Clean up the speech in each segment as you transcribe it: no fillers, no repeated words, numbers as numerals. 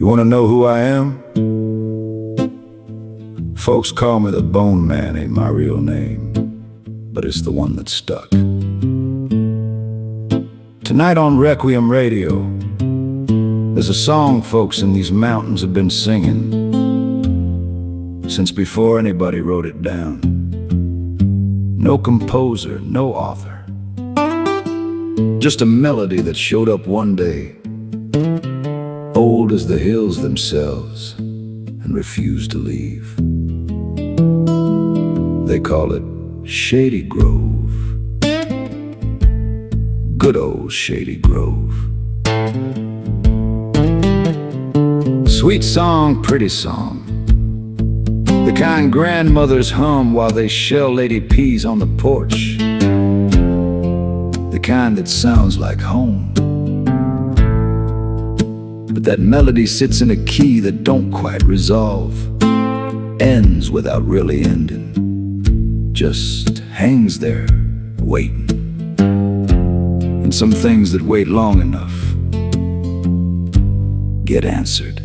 You wanna know who I am? Folks call me the Bone Man, ain't my real name, but it's the one that stuck. Tonight on Requiem Radio, there's a song folks in these mountains have been singing since before anybody wrote it down. No composer, no author, just a melody that showed up one day, old as the hills themselves, and refused to leave. They call it Shady Grove. Good old Shady Grove. Sweet song, pretty song, the kind grandmothers hum while they shell lady peas on the porch, the kind that sounds like home. But that melody sits in a key that don't quite resolve, ends without really ending, just hangs there waiting. And some things that wait long enough get answered.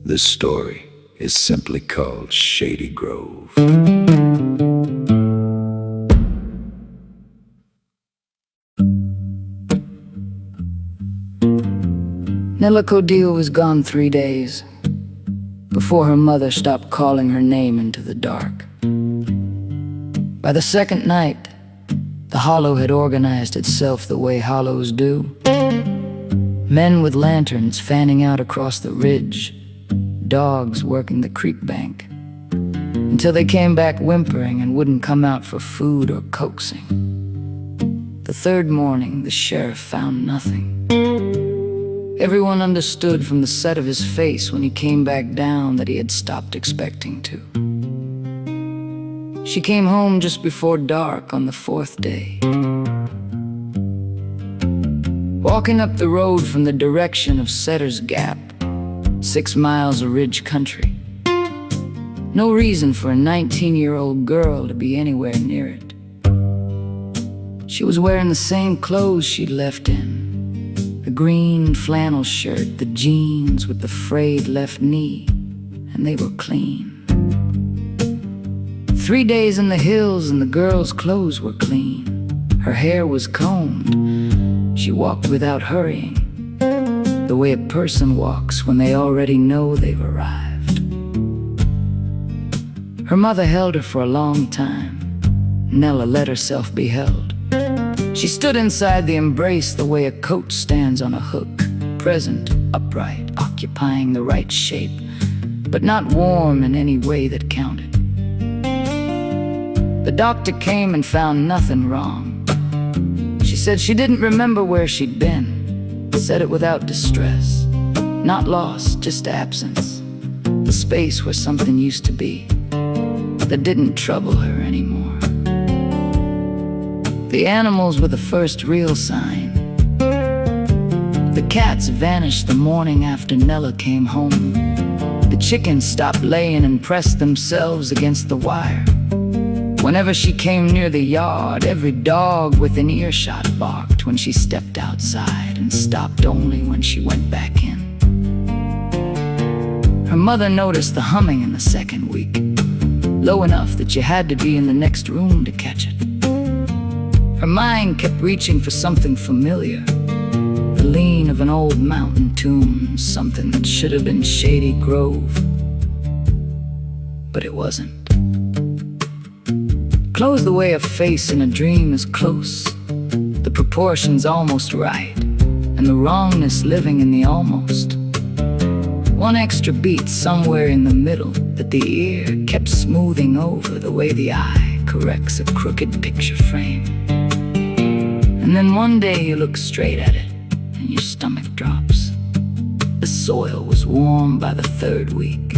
This story is simply called Shady Grove. Nella Codille was gone 3 days before her mother stopped calling her name into the dark. By the second night, the hollow had organized itself the way hollows do. Men with lanterns fanning out across the ridge, dogs working the creek bank, until they came back whimpering and wouldn't come out for food or coaxing. The third morning, the sheriff found nothing. Everyone understood from the set of his face when he came back down that he had stopped expecting to. She came home just before dark on the fourth day, walking up the road from the direction of Setter's Gap, 6 miles of ridge country. No reason for a 19-year-old girl to be anywhere near it. She was wearing the same clothes she'd left in, the green flannel shirt, the jeans with the frayed left knee, and they were clean. 3 days in the hills and the girl's clothes were clean. Her hair was combed. She walked without hurrying, the way a person walks when they already know they've arrived. Her mother held her for a long time. Nella let herself be held. She stood inside the embrace the way a coat stands on a hook, present, upright, occupying the right shape, but not warm in any way that counted. The doctor came and found nothing wrong. She said she didn't remember where she'd been, said it without distress. Not lost, just absence, the space where something used to be that didn't trouble her anymore. The animals were the first real sign. The cats vanished the morning after Nella came home. The chickens stopped laying and pressed themselves against the wire. Whenever she came near the yard, every dog within earshot barked when she stepped outside, and stopped only when she went back in. Her mother noticed the humming in the second week, low enough that you had to be in the next room to catch it. Her mind kept reaching for something familiar, the lean of an old mountain tune, something that should have been Shady Grove, but it wasn't. Close the way a face in a dream is close, the proportions almost right, and the wrongness living in the almost. One extra beat somewhere in the middle that the ear kept smoothing over the way the eye corrects a crooked picture frame. And then one day you look straight at it and your stomach drops. The soil was warm by the third week.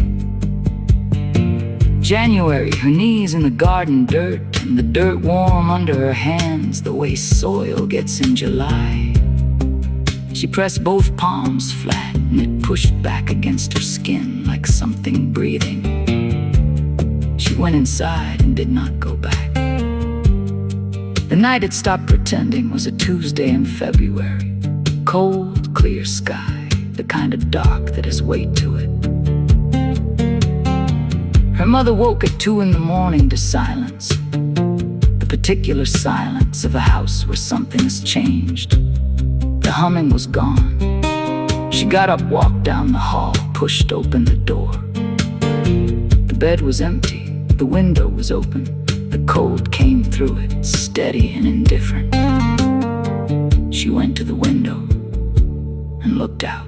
January, her knees in the garden dirt, and the dirt warm under her hands the way soil gets in July. She pressed both palms flat and it pushed back against her skin like something breathing. She went inside and did not go back. The night it stopped pretending was a Tuesday in February. Cold, clear sky, the kind of dark that has weight to it. Her mother woke at 2 in the morning to silence, the particular silence of a house where something has changed. The humming was gone. She got up, walked down the hall, pushed open the door. The bed was empty, the window was open. The cold came through it, steady and indifferent. She went to the window and looked out.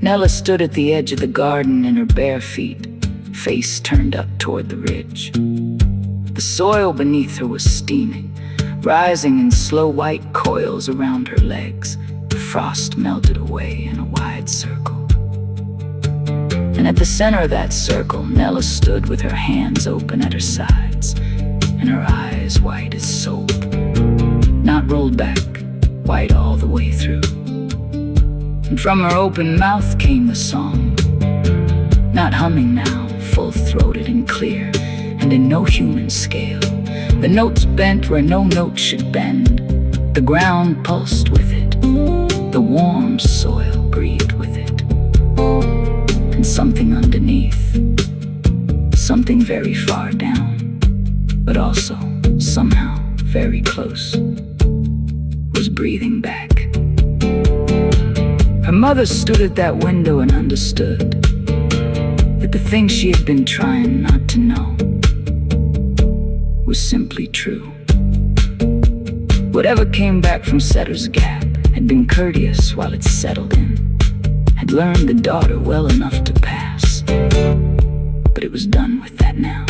Nella stood at the edge of the garden in her bare feet, face turned up toward the ridge. The soil beneath her was steaming, rising in slow white coils around her legs. The frost melted away in a wide circle. And at the center of that circle, Nella stood with her hands open at her sides and her eyes white as soap. Not rolled back, white all the way through. And from her open mouth came the song, not humming now, full-throated and clear, and in no human scale. The notes bent where no note should bend. The ground pulsed with it. The warm soil breathed with it. And something underneath, something very far down, but also somehow very close, was breathing back. Her mother stood at that window and understood that the thing she had been trying not to know was simply true. Whatever came back from Setter's Gap had been courteous while it settled in, had learned the daughter well enough to pass, but it was done with that now.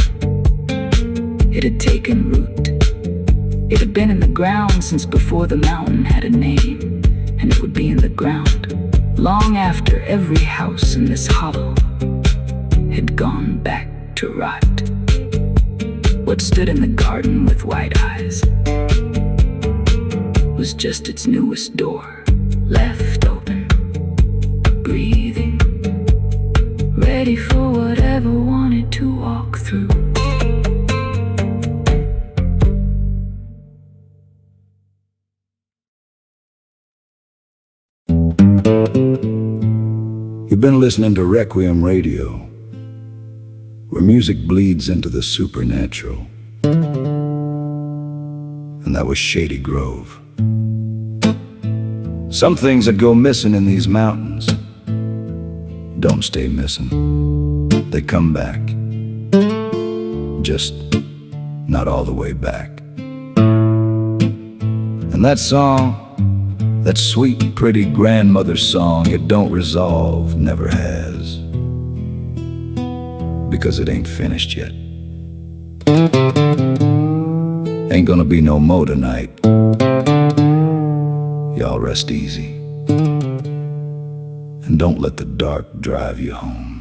It had taken root. It had been in the ground since before the mountain had a name, and it would be in the ground long after every house in this hollow had gone back to rot. What stood in the garden with white eyes was just its newest door, left open, breathing, ready for whatever wanted to walk through. You've been listening to Requiem Radio, where music bleeds into the supernatural. And that was Shady Grove. Some things that go missing in these mountains don't stay missing. They come back, just not all the way back. And that song, that sweet, pretty grandmother song, it don't resolve, never has, because it ain't finished yet. Ain't gonna be no more tonight. Y'all rest easy, and don't let the dark drive you home.